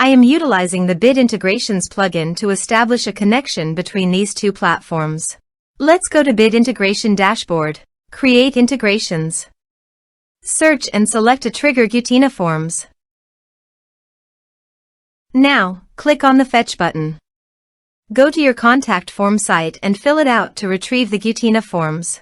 I am utilizing the Bit Integrations plugin to establish a connection between these two platforms. Let's go to Bit Integration Dashboard. Create integrations. Search and select a trigger Gutena Forms. Now, click on the Fetch button. Go to your contact form site and fill it out to retrieve the Gutena Forms.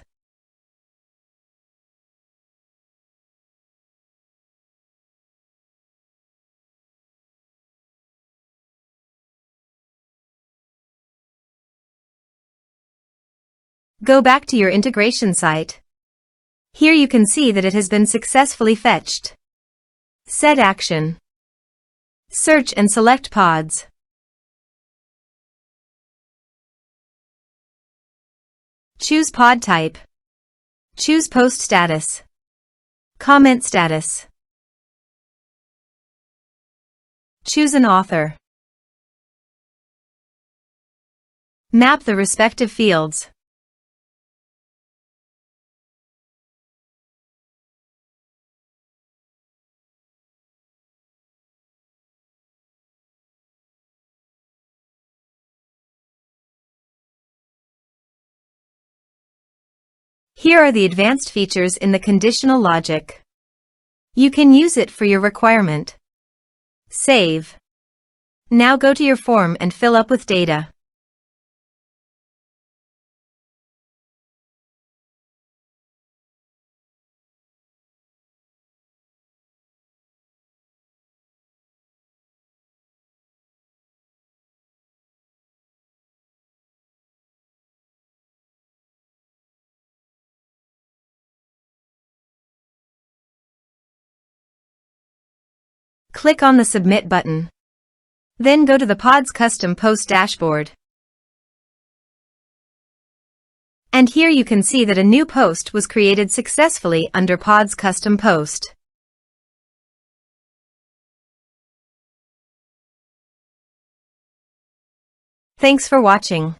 Go back to your integration site. Here you can see that it has been successfully fetched. Set action. Search and select PODS. Choose pod type. Choose post status. Comment status. Choose an author. Map the respective fields. Here are the advanced features in the conditional logic. You can use it for your requirement. Save. Now go to your form and fill up with data. Click on the Submit button. Then go to the PODS Custom Post dashboard. And here you can see that a new post was created successfully under PODS Custom Post. Thanks for watching.